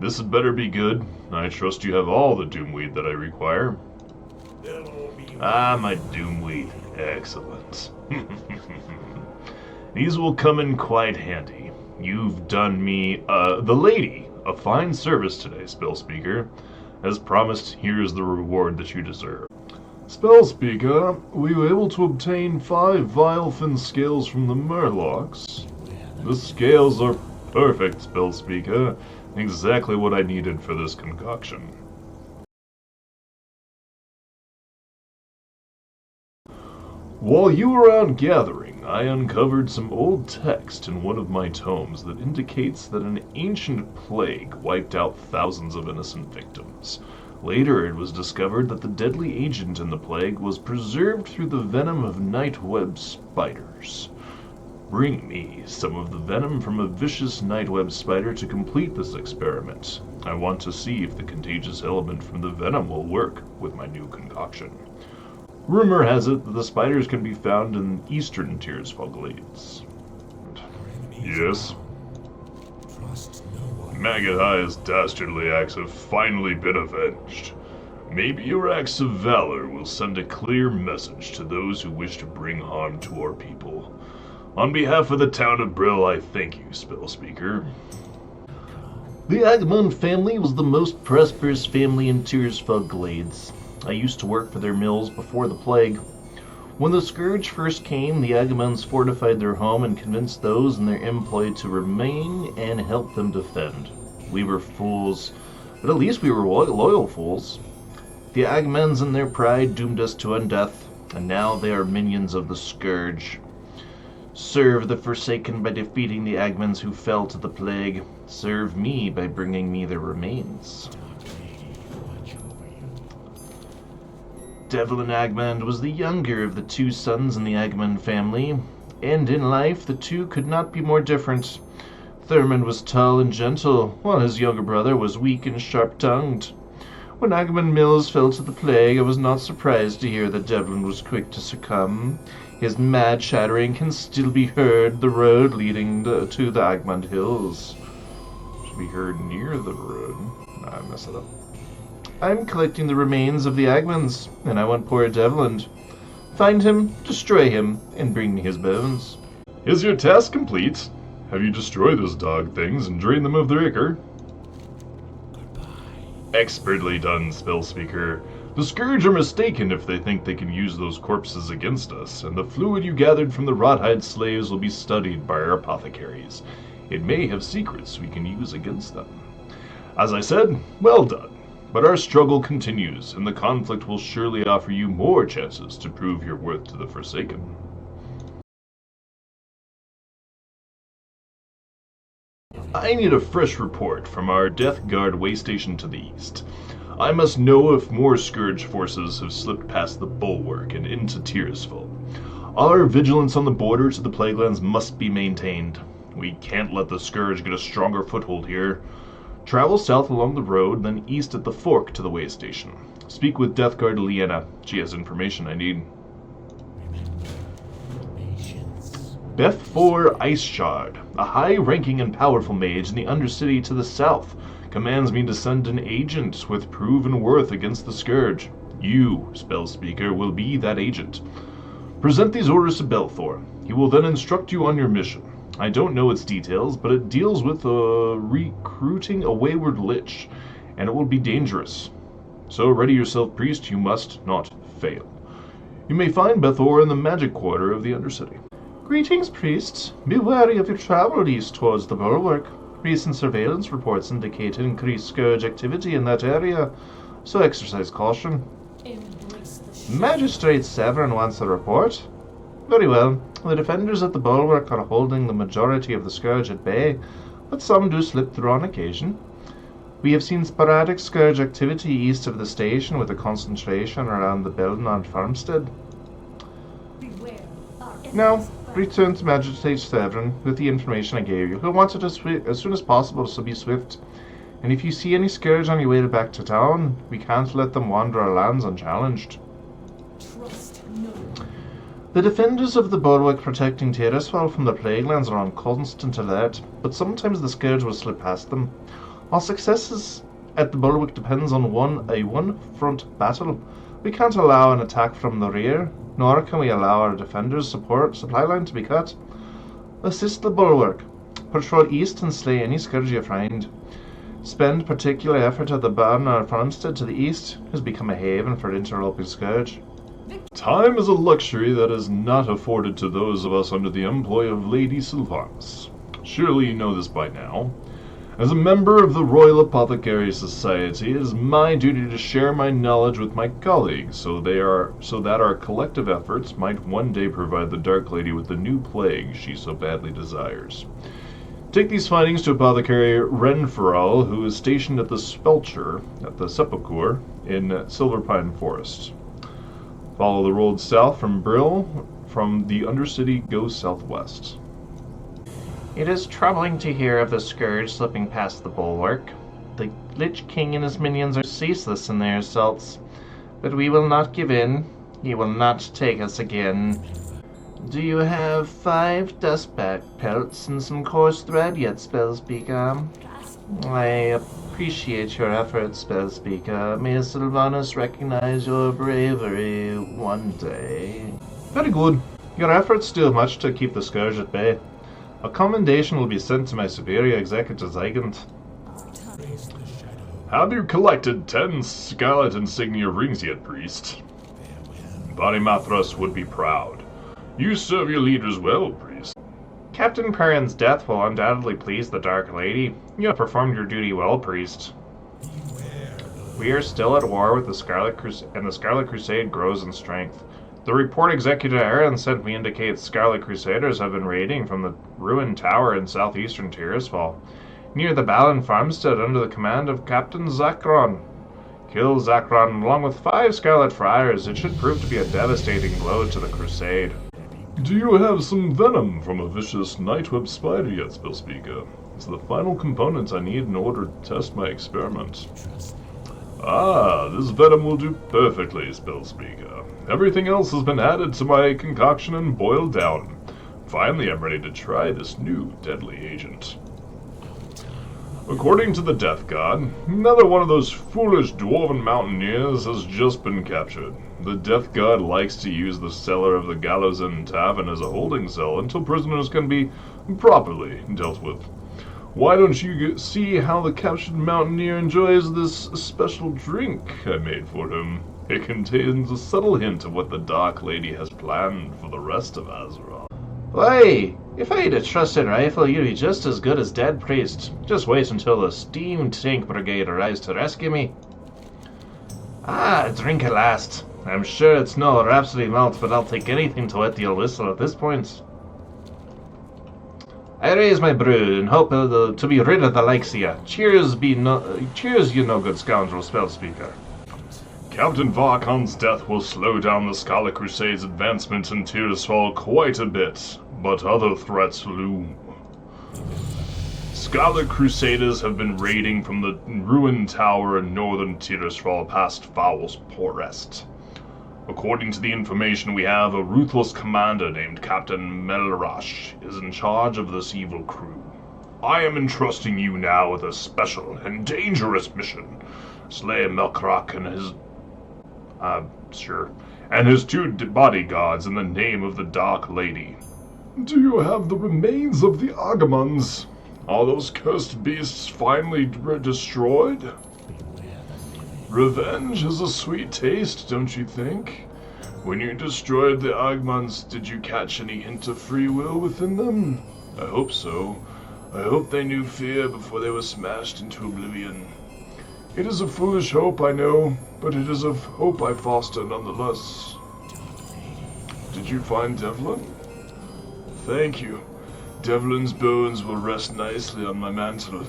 This had better be good. I trust you have all the doomweed that I require. Ah, my doomweed. Excellent. These will come in quite handy. You've done me, the lady, a fine service today, Spellspeaker. As promised, here is the reward that you deserve. Spellspeaker, were you able to obtain 5 Vilefin scales from the Murlocs? The scales are perfect, Spellspeaker. Exactly what I needed for this concoction. While you were out gathering, I uncovered some old text in one of my tomes that indicates that an ancient plague wiped out thousands of innocent victims. Later, it was discovered that the deadly agent in the plague was preserved through the venom of nightweb spiders. Bring me some of the venom from a vicious nightweb spider to complete this experiment. I want to see if the contagious element from the venom will work with my new concoction. Rumor has it that the spiders can be found in eastern Tirsfall glades. Yes? Maggot High's dastardly acts have finally been avenged. Maybe your acts of valor will send a clear message to those who wish to bring harm to our people. On behalf of the town of Brill, I thank you, Spellspeaker. The Agamemnon family was the most prosperous family in Tirsfall glades. I used to work for their mills before the plague. When the scourge first came, the Agamemnons fortified their home and convinced those in their employ to remain and help them defend. We were fools, but at least we were loyal fools. The Agamemnons in their pride doomed us to undeath, and now they are minions of the scourge. Serve the Forsaken by defeating the Agamemnons who fell to the plague. Serve me by bringing me their remains. Devlin Agamemnon was the younger of the 2 sons in the Agamemnon family, and in life the 2 could not be more different. Thurmond was tall and gentle, while his younger brother was weak and sharp-tongued. When Agamemnon Mills fell to the plague, I was not surprised to hear that Devlin was quick to succumb. His mad chattering can still be heard the road leading to the Agamemnon Hills. Should be heard near the road. I messed it up. I'm collecting the remains of the Agamemnons, and I want poor Devlin. Find him, destroy him, and bring me his bones. Is your task complete? Have you destroyed those dog things and drained them of their ichor? Expertly done, Spellspeaker. The Scourge are mistaken if they think they can use those corpses against us, and the fluid you gathered from the Rothhide slaves will be studied by our apothecaries. It may have secrets we can use against them. As I said, well done. But our struggle continues, and the conflict will surely offer you more chances to prove your worth to the Forsaken. I need a fresh report from our Death Guard way station to the east. I must know if more Scourge forces have slipped past the bulwark and into Tirsfall. Our vigilance on the border to the Plaguelands must be maintained. We can't let the Scourge get a stronger foothold here. Travel south along the road, then east at the fork to the way station. Speak with Death Guard Liena. She has information I need. Beth 4 Ice Shard, a high-ranking and powerful mage in the Undercity to the south, commands me to send an agent with proven worth against the Scourge. You, Spellspeaker, will be that agent. Present these orders to Belthor. He will then instruct you on your mission. I don't know its details, but it deals with recruiting a wayward lich, and it will be dangerous. So ready yourself, priest. You must not fail. You may find Belthor in the magic quarter of the Undercity. Greetings, priests. Be wary of your travel east towards the bulwark. Recent surveillance reports indicate increased Scourge activity in that area, so exercise caution. Magistrate Severin wants a report. Very well. The defenders at the bulwark are holding the majority of the Scourge at bay, but some do slip through on occasion. We have seen sporadic Scourge activity east of the station with a concentration around the Belnard farmstead. Now, return to Magistrate Severin with the information I gave you. He'll want it as soon as possible, so be swift. And if you see any Scourge on your way back to town, we can't let them wander our lands unchallenged. The defenders of the bulwark protecting Tirsfall from the Plaguelands are on constant alert, but sometimes the Scourge will slip past them. Our success at the bulwark depends on a one-front battle. We can't allow an attack from the rear, nor can we allow our defenders' supply line to be cut. Assist the bulwark. Patrol east and slay any scourge you find. Spend particular effort at the Barnard farmstead to the east, has become a haven for interloping scourge. Time is a luxury that is not afforded to those of us under the employ of Lady Sylvanas. Surely you know this by now. As a member of the Royal Apothecary Society, it is my duty to share my knowledge with my colleagues, so that our collective efforts might one day provide the Dark Lady with the new plague she so badly desires. Take these findings to Apothecary Renferal, who is stationed at the Sepulchre in Silverpine Forest. Follow the road south from Brill. From the Undercity, go southwest. It is troubling to hear of the scourge slipping past the bulwark. The Lich King and his minions are ceaseless in their assaults, but we will not give in. He will not take us again. Do you have 5 dustbat pelts and some coarse thread yet, Spellspeaker? I appreciate your efforts, Spellspeaker. May Sylvanas recognize your bravery one day. Very good. Your efforts do much to keep the scourge at bay. A commendation will be sent to my superior executive Zygant. Have you collected 10 scarlet insignia rings yet, priest? Barimathras would be proud. You serve your leaders well, priest. Captain Perrin's death will undoubtedly please the Dark Lady. You have performed your duty well, priest. We are still at war with the Scarlet Crusade, and the Scarlet Crusade grows in strength. The report Executor Aaron sent me indicates Scarlet Crusaders have been raiding from the ruined tower in southeastern Tirisfal, near the Balin farmstead under the command of Captain Zakron. Kill Zakron along with 5 Scarlet Friars. It should prove to be a devastating blow to the Crusade. Do you have some venom from a vicious nightweb spider yet, Spellspeaker? It's the final component I need in order to test my experiment. Ah, this venom will do perfectly, Spellspeaker. Everything else has been added to my concoction and boiled down. Finally, I'm ready to try this new deadly agent. According to the Death God, another one of those foolish dwarven mountaineers has just been captured. The Death God likes to use the cellar of the Gallows Inn Tavern as a holding cell until prisoners can be properly dealt with. Why don't you see how the captured mountaineer enjoys this special drink I made for him? It contains a subtle hint of what the Dark Lady has planned for the rest of Azeroth. Why, if I had a trusted rifle, you'd be just as good as dead, priest. Just wait until the steam tank brigade arrives to rescue me. Ah, drink at last. I'm sure it's no Rhapsody malt, but I'll take anything to wet the old whistle at this point. I raise my brew and hope to be rid of the likes of ya. Cheers, you no good scoundrel, Spellspeaker. Captain Varkon's death will slow down the Scarlet Crusade's advancement in Tirisfal quite a bit, but other threats loom. Scarlet Crusaders have been raiding from the ruined tower in northern Tirisfal past Foul's Forest. According to the information we have, a ruthless commander named Captain Melrash is in charge of this evil crew. I am entrusting you now with a special and dangerous mission. Slay Melkrak and his 2 bodyguards in the name of the Dark Lady. Do you have the remains of the Agamans? Are those cursed beasts finally destroyed? Revenge is a sweet taste, don't you think? When you destroyed the Agamans, did you catch any hint of free will within them? I hope so. I hope they knew fear before they were smashed into oblivion. It is a foolish hope, I know, but it is a hope I foster nonetheless. Did you find Devlin? Thank you. Devlin's bones will rest nicely on my mantle.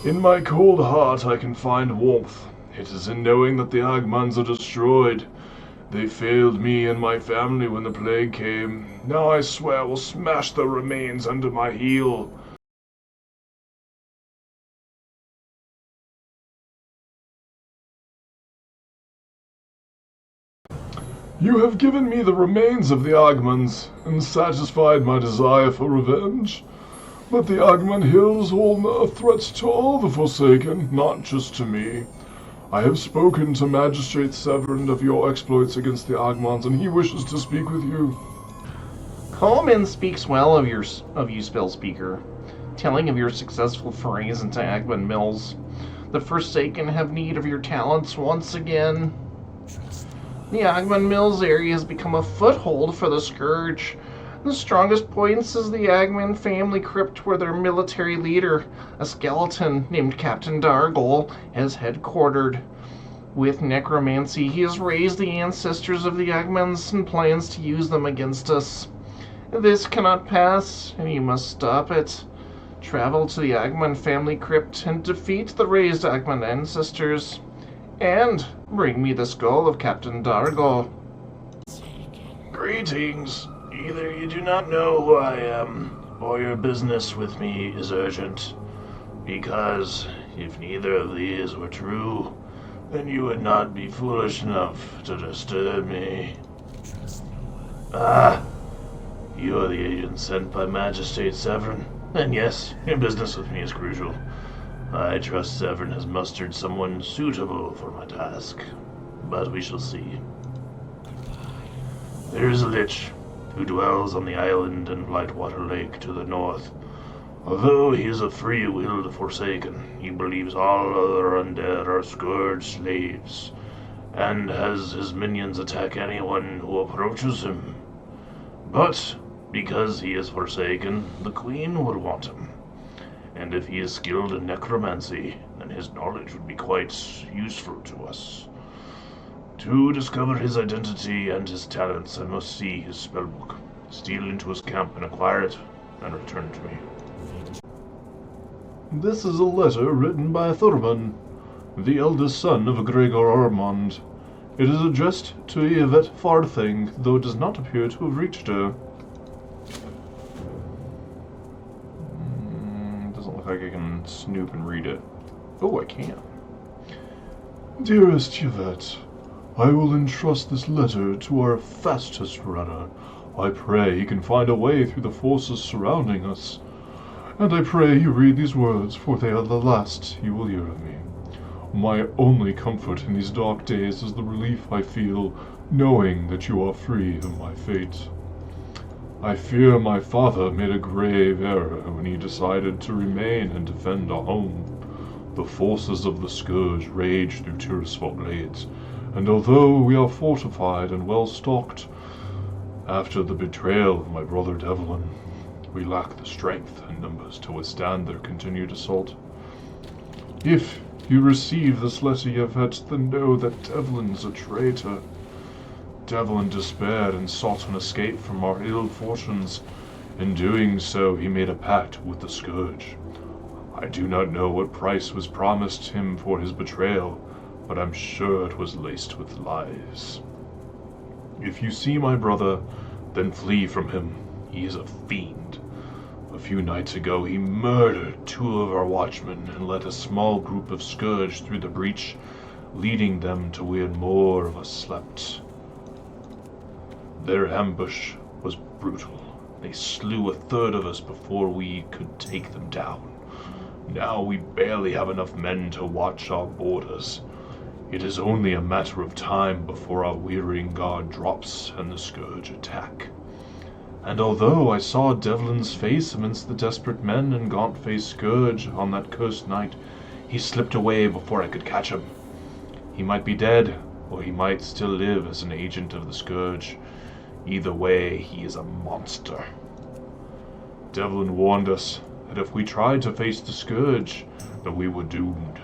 In my cold heart I can find warmth. It is in knowing that the Agamans are destroyed. They failed me and my family when the plague came. Now I swear I will smash their remains under my heel. You have given me the remains of the Agamans and satisfied my desire for revenge. But the Agman Hills hold a threat to all the Forsaken, not just to me. I have spoken to Magistrate Severn of your exploits against the Agmans, and he wishes to speak with you. Coleman speaks well of you, Spellspeaker, telling of your successful forays into Agman Mills. The Forsaken have need of your talents once again. The Agman Mills area has become a foothold for the Scourge. The strongest points is the Agman family crypt where their military leader, a skeleton named Captain Dargol, is headquartered. With necromancy, he has raised the ancestors of the Agmans and plans to use them against us. This cannot pass, and you must stop it. Travel to the Agman family crypt and defeat the raised Agman ancestors. And bring me the skull of Captain Dargol. Greetings. Either you do not know who I am, or your business with me is urgent. Because if neither of these were true, then you would not be foolish enough to disturb me. Ah, you are the agent sent by Magistrate Severn. And yes, your business with me is crucial. I trust Severn has mustered someone suitable for my task, but we shall see. There is a lich who dwells on the island and Lightwater Lake to the north. Although he is a free-willed Forsaken, he believes all other undead are Scourge slaves, and has his minions attack anyone who approaches him. But because he is Forsaken, the Queen would want him. And if he is skilled in necromancy, then his knowledge would be quite useful to us. To discover his identity and his talents, I must see his spellbook, steal into his camp and acquire it, and return it to me. This is a letter written by Thurman, the eldest son of Gregor Ormond. It is addressed to Yvette Farthing, though it does not appear to have reached her. Doesn't look like I can snoop and read it. Oh, I can. Dearest Yvette, I will entrust this letter to our fastest runner. I pray he can find a way through the forces surrounding us. And I pray you read these words, for they are the last you will hear of me. My only comfort in these dark days is the relief I feel, knowing that you are free of my fate. I fear my father made a grave error when he decided to remain and defend our home. The forces of the Scourge rage through Tirisfal Glades, and although we are fortified and well stocked, after the betrayal of my brother Devlin, we lack the strength and numbers to withstand their continued assault. If you receive this letter, Yvette, then know that Devlin's a traitor. Devlin despaired and sought an escape from our ill fortunes. In doing so, he made a pact with the Scourge. I do not know what price was promised him for his betrayal, but I'm sure it was laced with lies. If you see my brother, then flee from him. He is a fiend. A few nights ago, he murdered 2 of our watchmen and led a small group of Scourge through the breach, leading them to where more of us slept. Their ambush was brutal. They slew a third of us before we could take them down. Now we barely have enough men to watch our borders. It is only a matter of time before our wearying guard drops and the Scourge attack. And although I saw Devlin's face amidst the desperate men and gaunt-faced Scourge on that cursed night, he slipped away before I could catch him. He might be dead, or he might still live as an agent of the Scourge. Either way, he is a monster. Devlin warned us that if we tried to face the Scourge, that we were doomed.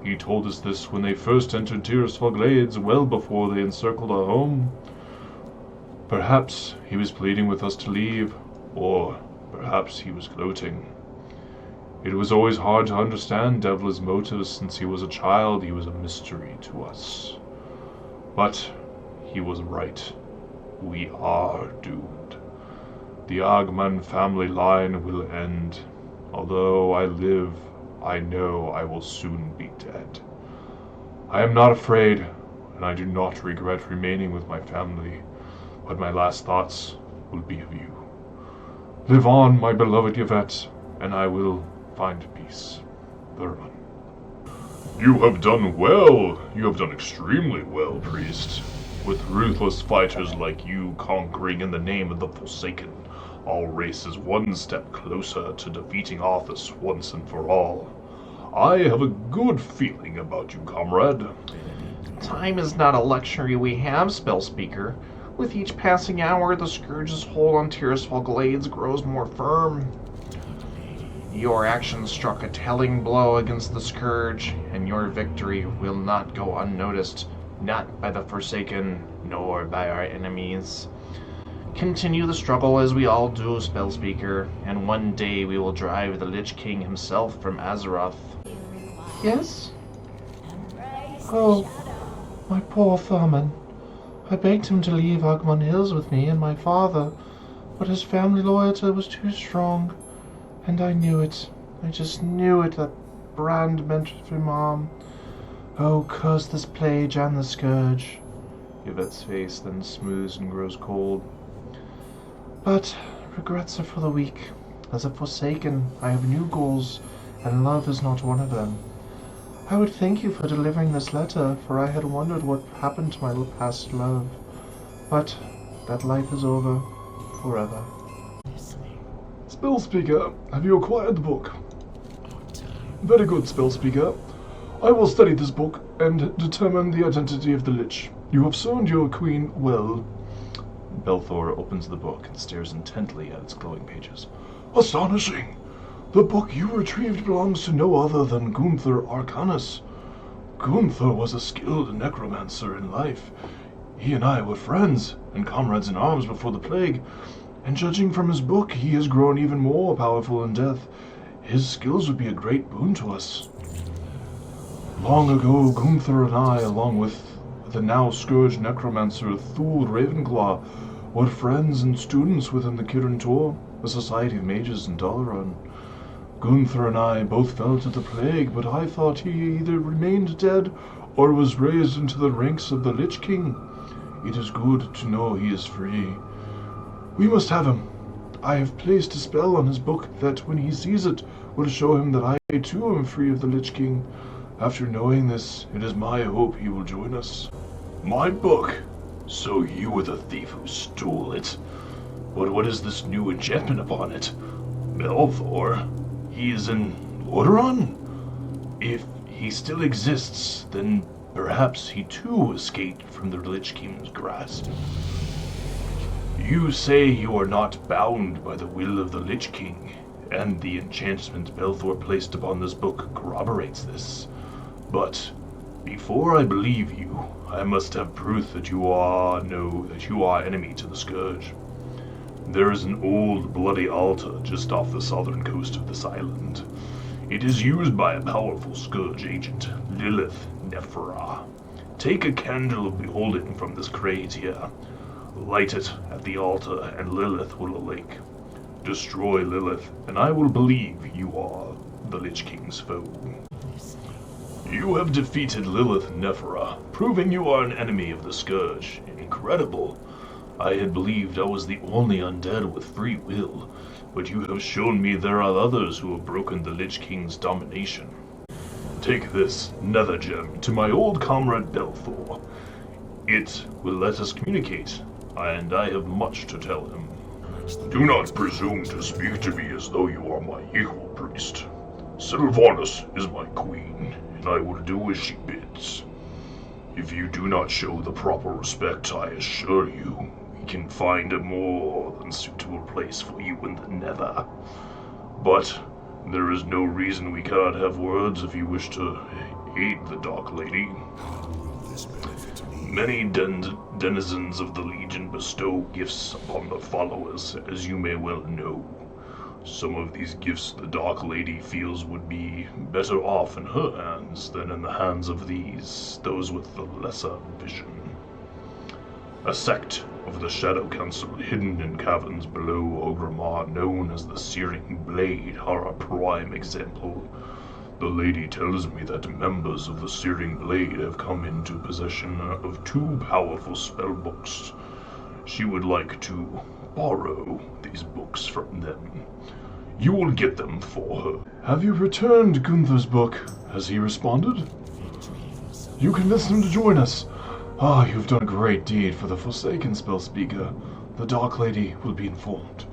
He told us this when they first entered Tirisfal Glades, well before they encircled our home. Perhaps he was pleading with us to leave, or perhaps he was gloating. It was always hard to understand Devlin's motives. Since he was a child, he was a mystery to us. But he was right. We are doomed. The Agman family line will end. Although I live, I know I will soon be dead. I am not afraid, and I do not regret remaining with my family, but my last thoughts will be of you. Live on, my beloved Yvette. and I will find peace thereon. You have done well. You have done extremely well, priest. With ruthless fighters like you conquering in the name of the Forsaken, our race is one step closer to defeating Arthas once and for all. I have a good feeling about you, comrade. Time is not a luxury we have, Spell Speaker. With each passing hour, the Scourge's hold on Tirisfal Glades grows more firm. Your actions struck a telling blow against the Scourge, and your victory will not go unnoticed, not by the Forsaken, nor by our enemies. Continue the struggle as we all do, Spellspeaker, and one day we will drive the Lich King himself from Azeroth. Yes? Oh, my poor Thurman. I begged him to leave Agmon Hills with me and my father, but his family loyalty was too strong. And I knew it. I just knew it, that brand meant for Mom. Oh, curse this plague and the Scourge. Yvette's face then smooths and grows cold. But regrets are for the weak. As a Forsaken, I have new goals, and love is not one of them. I would thank you for delivering this letter, for I had wondered what happened to my past love. But that life is over forever. Spellspeaker, have you acquired the book? Very good, Spellspeaker. I will study this book and determine the identity of the Lich. You have served your queen well. Belthor opens the book and stares intently at its glowing pages. Astonishing! The book you retrieved belongs to no other than Gunther Arcanus. Gunther was a skilled necromancer in life. He and I were friends and comrades in arms before the plague, and judging from his book, he has grown even more powerful in death. His skills would be a great boon to us. Long ago, Gunther and I, along with the now Scourge necromancer Thul Ravenclaw, were friends and students within the Kirin Tor, a society of mages in Dalaran. Gunther and I both fell to the plague, but I thought he either remained dead or was raised into the ranks of the Lich King. It is good to know he is free. We must have him. I have placed a spell on his book that, when he sees it, will show him that I too am free of the Lich King. After knowing this, it is my hope he will join us. My book? So you were the thief who stole it. But what is this new enchantment upon it? Belthor? He is in Lordaeron? If he still exists, then perhaps he too escaped from the Lich King's grasp. You say you are not bound by the will of the Lich King, and the enchantment Belthor placed upon this book corroborates this. But before I believe you, I must have proof that you are enemy to the Scourge. There is an old bloody altar just off the southern coast of this island. It is used by a powerful Scourge agent, Lilith Nephra. Take a candle of beholding from this crate here. Light it at the altar, and Lilith will awake. Destroy Lilith, and I will believe you are the Lich King's foe. You have defeated Lilith Nephra, proving you are an enemy of the Scourge. Incredible. I had believed I was the only undead with free will, but you have shown me there are others who have broken the Lich King's domination. Take this nether gem to my old comrade Belthor. It will let us communicate, and I have much to tell him. Do not presume to speak to me as though you are my equal, priest. Sylvanas is my queen, and I will do as she bids. If you do not show the proper respect, I assure you, we can find a more than suitable place for you in the Nether. But there is no reason we cannot have words if you wish to aid the Dark Lady. Many denizens of the Legion bestow gifts upon their followers, as you may well know. Some of these gifts the Dark Lady feels would be better off in her hands than in the hands of those with the lesser vision. A sect of the Shadow Council hidden in caverns below Orgrimmar, known as the Searing Blade, are a prime example. The lady tells me that members of the Searing Blade have come into possession of 2 powerful spellbooks. She would like to borrow these books from them. You will get them for her. Have you returned Gunther's book? Has he responded? You convinced him to join us. Ah, you've done a great deed for the Forsaken, Spellspeaker. The Dark Lady will be informed.